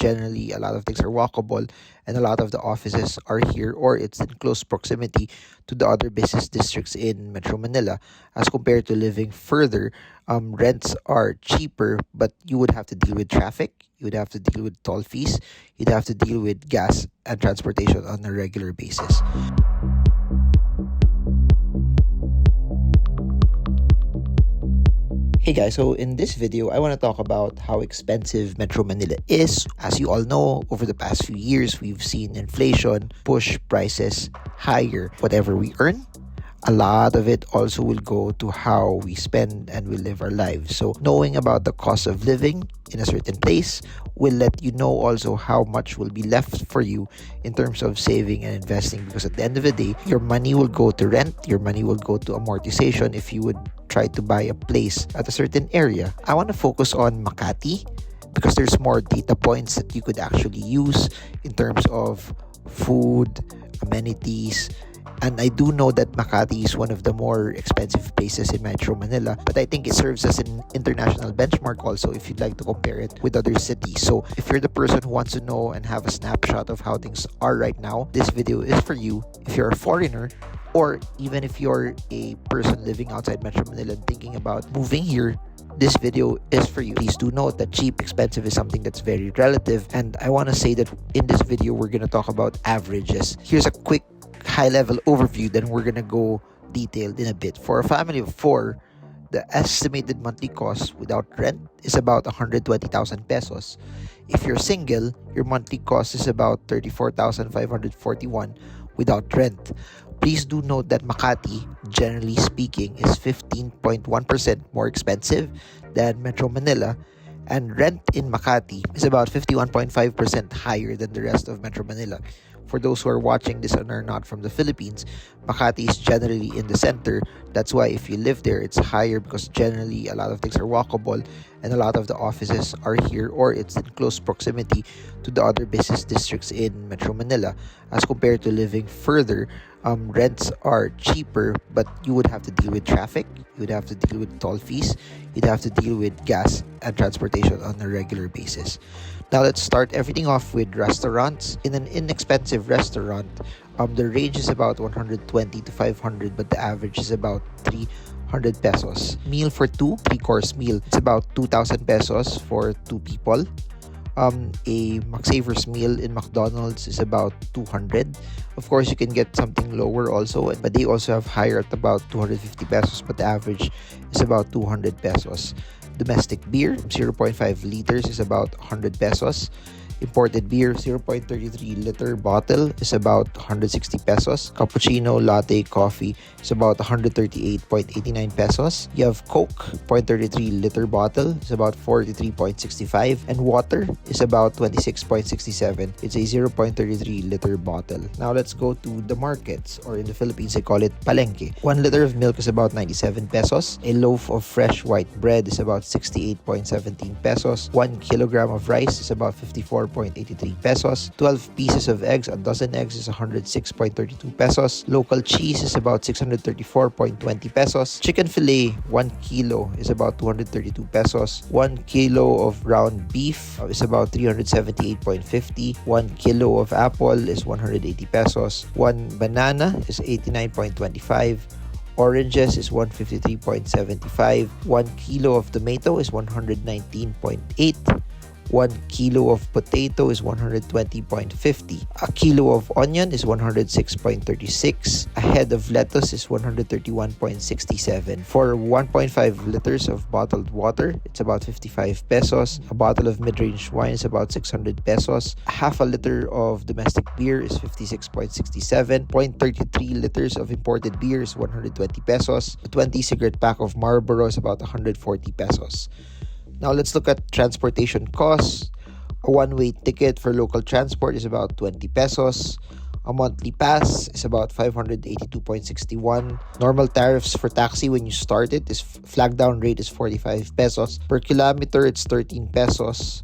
generally a lot of things are walkable and a lot of the offices are here or it's in close proximity to the other business districts in Metro Manila. As compared to living further, rents are cheaper, but you would have to deal with traffic, you would have to deal with toll fees, you'd have to deal with gas and transportation on a regular basis. Hey guys, so in this video, I want to talk about how expensive Metro Manila is. As you all know, over the past few years, we've seen inflation push prices higher. Whatever we earn, a lot of it also will go to how we spend and we live our lives. So knowing about the cost of living in a certain place will let you know also how much will be left for you in terms of saving and investing, because at the end of the day, your money will go to rent, your money will go to amortization if you would try to buy a place at a certain area. I want to focus on Makati because there's more data points that you could actually use in terms of food, amenities. And I do know that Makati is one of the more expensive places in Metro Manila, but I think it serves as an international benchmark also if you'd like to compare it with other cities. So if you're the person who wants to know and have a snapshot of how things are right now, this video is for you. If you're a foreigner, or even if you're a person living outside Metro Manila and thinking about moving here, this video is for you. Please do note that cheap, expensive is something that's very relative. And I want to say that in this video, we're going to talk about averages. Here's a quick high-level overview, then we're gonna go detailed in a bit. For a family of 4, the estimated monthly cost without rent is about 120,000 pesos. If you're single, your monthly cost is about 34,541 without rent. Please do note that Makati, generally speaking, is 15.1% more expensive than Metro Manila, and rent in Makati is about 51.5% higher than the rest of Metro Manila. For those who are watching this and are not from the Philippines, Makati is generally in the center. That's why if you live there, it's higher because generally a lot of things are walkable and a lot of the offices are here or it's in close proximity to the other business districts in Metro Manila. As compared to living further, rents are cheaper, but you would have to deal with traffic, you would have to deal with toll fees, you'd have to deal with gas and transportation on a regular basis. Now let's start everything off with restaurants. In an inexpensive restaurant, the range is about 120 to 500, but the average is about 300 pesos. Meal for 2, 3-course meal, it's about 2,000 pesos for 2 people. A McSavers meal in McDonald's is about 200. Of course, you can get something lower also, but they also have higher at about 250 pesos, but the average is about 200 pesos. Domestic beer, 0.5 liters is about 100 pesos. Imported beer, 0.33 liter bottle is about 160 pesos. Cappuccino, latte, coffee is about 138.89 pesos. You have Coke, 0.33 liter bottle is about 43.65. And water is about 26.67. It's a 0.33 liter bottle. Now let's go to the markets, or in the Philippines, they call it palengke. 1 liter of milk is about 97 pesos. A loaf of fresh white bread is about 68.17 pesos. 1 kilogram of rice is about 54.83 pesos. 12 pieces of eggs, a dozen eggs is 106.32 pesos. Local cheese is about 634.20 pesos. Chicken fillet, 1 kilo is about 232 pesos. 1 kilo of ground beef is about 378.50. 1 kilo of apple is 180 pesos. 1 banana is 89.25. Oranges is 153.75. 1 kilo of tomato is 119.8. 1 kilo of potato is 120.50. A kilo of onion is 106.36. A head of lettuce is 131.67. For 1.5 liters of bottled water, it's about 55 pesos. A bottle of mid-range wine is about 600 pesos. Half a liter of domestic beer is 56.67. 0.33 liters of imported beer is 120 pesos. A 20 cigarette pack of Marlboro is about 140 pesos. Now let's look at transportation costs. A one-way ticket for local transport is about 20 pesos. A monthly pass is about 582.61. Normal tariffs for taxi when you start it is flag down rate is 45 pesos. Per kilometer, it's 13 pesos.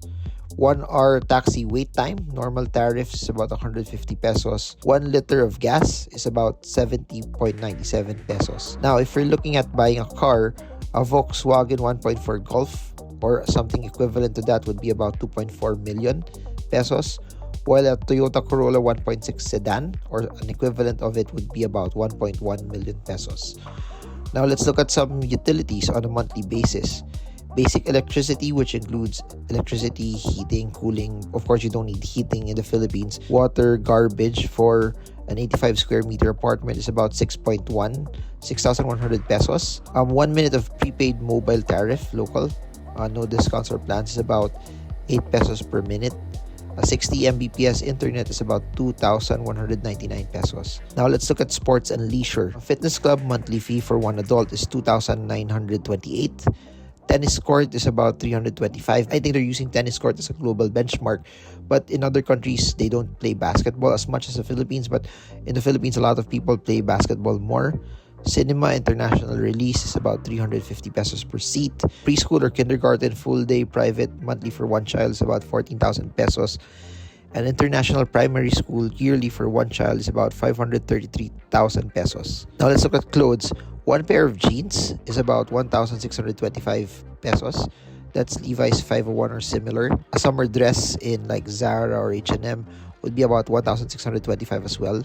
1 hour taxi wait time, normal tariff is about 150 pesos. 1 liter of gas is about 70.97 pesos. Now, if you're looking at buying a car, a Volkswagen 1.4 Golf or something equivalent to that would be about 2.4 million pesos, while a Toyota Corolla 1.6 sedan or an equivalent of it would be about 1.1 million pesos. Now let's look at some utilities on a monthly basis. Basic electricity, which includes electricity, heating, cooling. Of course, you don't need heating in the Philippines. Water, garbage for an 85 square meter apartment is about 6,100 pesos. 1 minute of prepaid mobile tariff, local, no discounts or plans, is about 8 pesos per minute. A 60 Mbps internet is about 2,199 pesos. Now let's look at sports and leisure. A fitness club monthly fee for one adult is 2,928. Tennis court is about 325. I think they're using tennis court as a global benchmark, but in other countries they don't play basketball as much as the Philippines, but in the Philippines a lot of people play basketball more. Cinema international release is about 350 pesos per seat. Preschool or kindergarten full day private monthly for one child is about 14,000 pesos. And international primary school yearly for one child is about 533,000 pesos. Now let's look at clothes. One pair of jeans is about 1,625 pesos. That's Levi's 501 or similar. A summer dress in like Zara or H&M would be about 1,625 as well.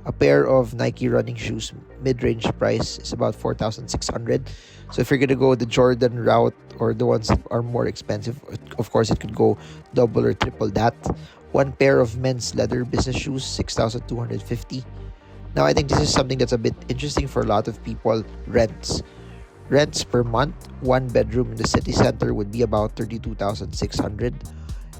A pair of Nike running shoes mid-range price is about 4,600. So if you're gonna go the Jordan route or the ones that are more expensive, of course it could go double or triple that. One pair of men's leather business shoes, 6,250. Now I think this is something that's a bit interesting for a lot of people. Rents per month, one bedroom in the city center would be about 32,600.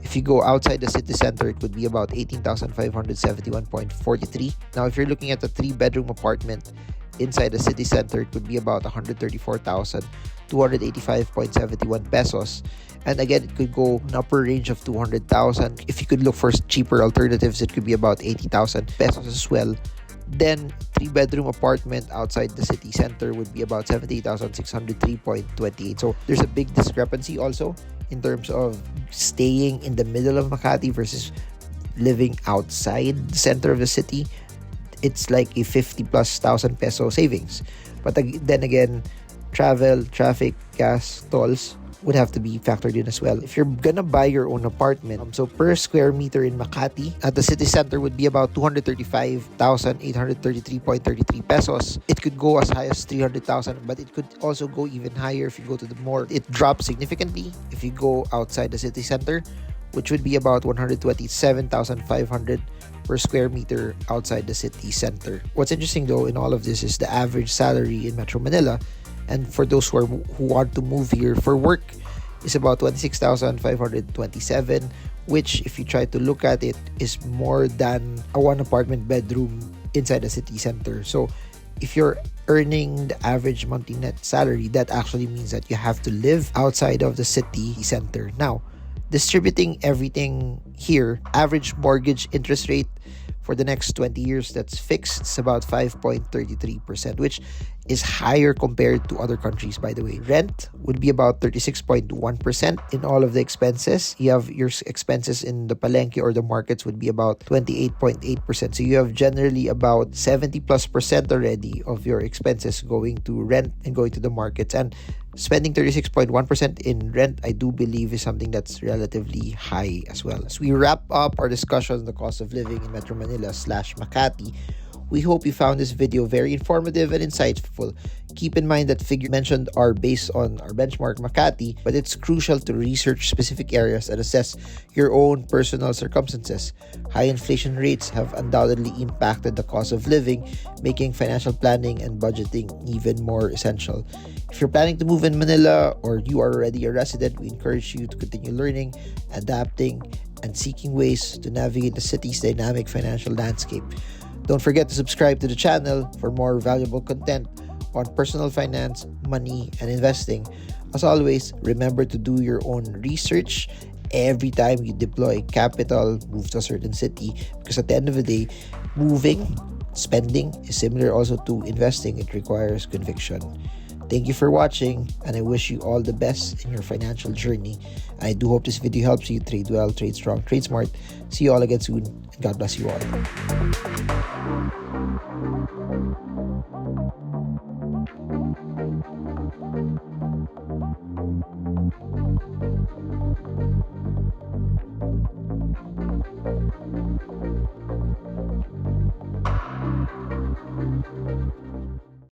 If you go outside the city center, it could be about 18,571.43. Now, if you're looking at a 3-bedroom apartment inside the city center, it would be about 134,285.71 pesos. And again, it could go an upper range of 200,000. If you could look for cheaper alternatives, it could be about 80,000 pesos as well. Then, 3-bedroom apartment outside the city center would be about 78,603.28. So, there's a big discrepancy also in terms of staying in the middle of Makati versus living outside the center of the city. It's like a 50,000+ peso savings. But then again, travel, traffic, gas, tolls would have to be factored in as well. If you're gonna buy your own apartment, so per square meter in Makati at the city center would be about 235,833.33 pesos. It could go as high as 300,000, but it could also go even higher if you go to the more. It drops significantly if you go outside the city center, which would be about 127,500 per square meter outside the city center. What's interesting though in all of this is the average salary in Metro Manila, and for those who want to move here for work, is about 26,527, which if you try to look at it is more than a one apartment bedroom inside the city center. So if you're earning the average monthly net salary, that actually means that you have to live outside of the city center. Now, distributing everything here, average mortgage interest rate for the next 20 years that's fixed is about 5.33%, which is higher compared to other countries, by the way. Rent would be about 36.1% in all of the expenses. You have your expenses in the palengke or the markets would be about 28.8%. So you have generally about 70+% already of your expenses going to rent and going to the markets. And spending 36.1% in rent, I do believe, is something that's relatively high as well. As we wrap up our discussion on the cost of living in Metro Manila / Makati, we hope you found this video very informative and insightful. Keep in mind that figures mentioned are based on our benchmark Makati, but it's crucial to research specific areas and assess your own personal circumstances. High inflation rates have undoubtedly impacted the cost of living, making financial planning and budgeting even more essential. If you're planning to move in Manila or you are already a resident, we encourage you to continue learning, adapting, and seeking ways to navigate the city's dynamic financial landscape. Don't forget to subscribe to the channel for more valuable content on personal finance, money, and investing. As always, remember to do your own research every time you deploy capital, move to a certain city, because at the end of the day, spending is similar also to investing. It requires conviction. Thank you for watching, and I wish you all the best in your financial journey. I do hope this video helps you trade well, trade strong, trade smart. See you all again soon, and God bless you all.